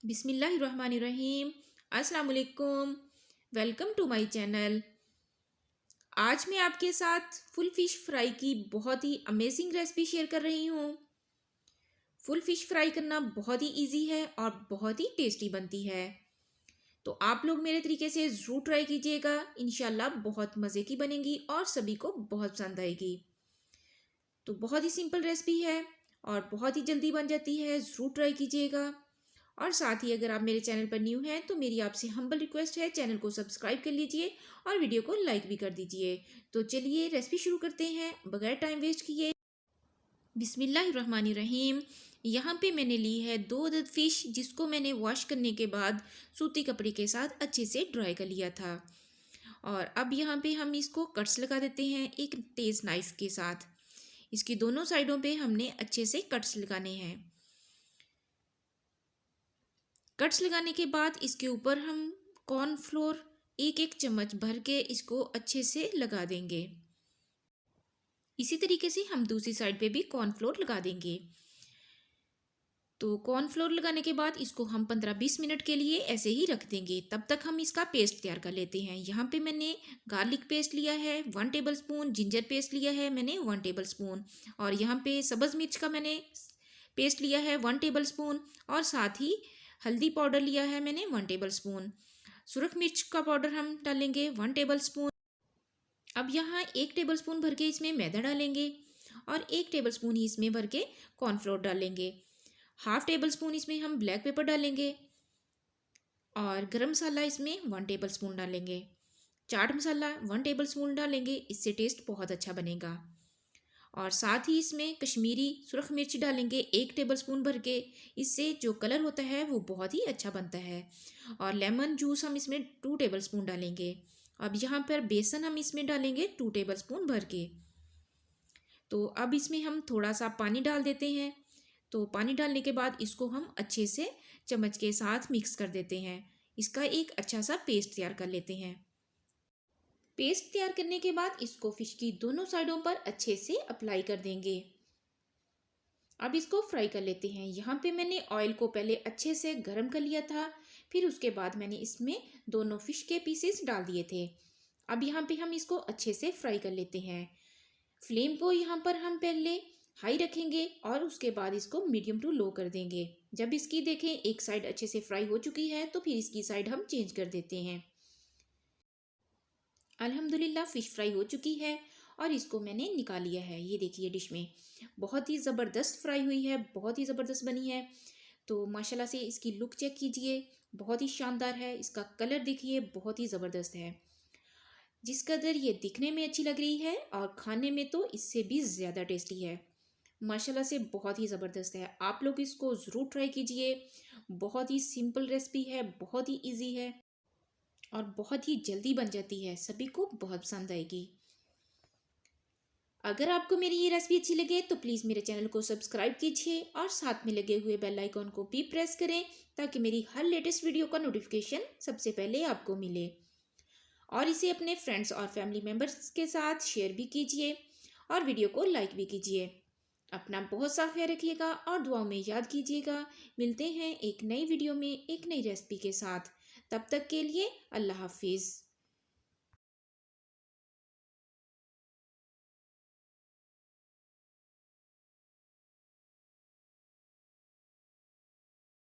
बिस्मिल्लाहिर्रहमानिर्रहीम। अस्सलाम वालेकुम। Welcome to my channel. आज मैं आपके साथ फुल फिश फ्राई की बहुत ही अमेजिंग रेसिपी शेयर कर रही हूँ। फुल फिश फ्राई करना बहुत ही इजी है और बहुत ही टेस्टी बनती है। तो आप लोग मेरे तरीके से ज़रूर ट्राई कीजिएगा। इंशाल्लाह बहुत मज़े की बनेगी और सभी को बहुत पसंद आएगी। तो बहुत ही सिंपल रेसिपी है और बहुत ही जल्दी बन जाती है। ज़रूर ट्राई कीजिएगा। और साथ ही अगर आप मेरे चैनल पर न्यू हैं तो मेरी आपसे हम्बल रिक्वेस्ट है, चैनल को सब्सक्राइब कर लीजिए और वीडियो को लाइक भी कर दीजिए। तो चलिए रेसिपी शुरू करते हैं बगैर टाइम वेस्ट किए। बिस्मिल्लाहिर्रहमानिर्रहीम। यहाँ पे मैंने ली है 2 अदद फ़िश, जिसको मैंने वॉश करने के बाद सूती कपड़े के साथ अच्छे से ड्राई कर लिया था। और अब यहाँ पे हम इसको कट्स लगा देते हैं एक तेज़ नाइफ़ के साथ। इसकी दोनों साइडों पे हमने अच्छे से कट्स लगाने हैं। कट्स लगाने के बाद इसके ऊपर हम कॉर्नफ्लोर एक एक चम्मच भर के इसको अच्छे से लगा देंगे। इसी तरीके से हम दूसरी साइड पे भी कॉर्नफ्लोर लगा देंगे। तो कॉर्नफ्लोर लगाने के बाद इसको हम 15-20 मिनट के लिए ऐसे ही रख देंगे। तब तक हम इसका पेस्ट तैयार कर लेते हैं। यहाँ पे मैंने गार्लिक पेस्ट लिया है 1 टेबल स्पून, जिंजर पेस्ट लिया है मैंने 1 टेबल स्पून, और यहाँ पे सब्ज़ मिर्च का मैंने पेस्ट लिया है 1 टेबल स्पून, और साथ ही हल्दी पाउडर लिया है मैंने 1 टेबल स्पून। सुरख मिर्च का पाउडर हम डालेंगे 1 टेबल स्पून। अब यहाँ 1 टेबल स्पून भर के इसमें मैदा डालेंगे और 1 टेबल स्पून ही इसमें भर के कॉर्नफ्लोर डालेंगे। हाफ टेबल स्पून इसमें हम ब्लैक पेपर डालेंगे और गरम मसाला इसमें 1 टेबल स्पून डालेंगे। चाट मसाला 1 टेबल स्पून डालेंगे, इससे टेस्ट बहुत अच्छा बनेगा। और साथ ही इसमें कश्मीरी सुरख मिर्च डालेंगे 1 टेबल स्पून भर के, इससे जो कलर होता है वो बहुत ही अच्छा बनता है। और लेमन जूस हम इसमें 2 टेबल स्पून डालेंगे। अब यहाँ पर बेसन हम इसमें डालेंगे 2 टेबल स्पून भर के। तो अब इसमें हम थोड़ा सा पानी डाल देते हैं। तो पानी डालने के बाद इसको हम अच्छे से चम्मच के साथ मिक्स कर देते हैं। इसका एक अच्छा सा पेस्ट तैयार कर लेते हैं। पेस्ट तैयार करने के बाद इसको फिश की दोनों साइडों पर अच्छे से अप्लाई कर देंगे। अब इसको फ्राई कर लेते हैं। यहाँ पे मैंने ऑयल को पहले अच्छे से गर्म कर लिया था, फिर उसके बाद मैंने इसमें दोनों फिश के पीसेस डाल दिए थे। अब यहाँ पे हम इसको अच्छे से फ्राई कर लेते हैं। फ्लेम को यहाँ पर हम पहले हाई रखेंगे और उसके बाद इसको मीडियम टू लो कर देंगे। जब इसकी देखें एक साइड अच्छे से फ्राई हो चुकी है तो फिर इसकी साइड हम चेंज कर देते हैं। अल्हम्दुलिल्लाह फ़िश फ्राई हो चुकी है और इसको मैंने निकाल लिया है। ये देखिए डिश में बहुत ही ज़बरदस्त फ्राई हुई है, बहुत ही ज़बरदस्त बनी है। तो माशाल्लाह से इसकी लुक चेक कीजिए, बहुत ही शानदार है। इसका कलर देखिए बहुत ही ज़बरदस्त है। जिस कदर ये दिखने में अच्छी लग रही है और खाने में तो इससे भी ज़्यादा टेस्टी है। माशाल्लाह से बहुत ही ज़बरदस्त है। आप लोग इसको ज़रूर ट्राई कीजिए। बहुत ही सिंपल रेसिपी है, बहुत ही ईजी है और बहुत ही जल्दी बन जाती है। सभी को बहुत पसंद आएगी। अगर आपको मेरी ये रेसिपी अच्छी लगे तो प्लीज़ मेरे चैनल को सब्सक्राइब कीजिए और साथ में लगे हुए बेल आइकॉन को भी प्रेस करें, ताकि मेरी हर लेटेस्ट वीडियो का नोटिफिकेशन सबसे पहले आपको मिले। और इसे अपने फ्रेंड्स और फैमिली मेम्बर्स के साथ शेयर भी कीजिए और वीडियो को लाइक भी कीजिए। अपना बहुत सा ख्याल रखिएगा और दुआओं में याद कीजिएगा। मिलते हैं एक नई वीडियो में एक नई रेसिपी के साथ। तब तक के लिए अल्लाह हाफिज़।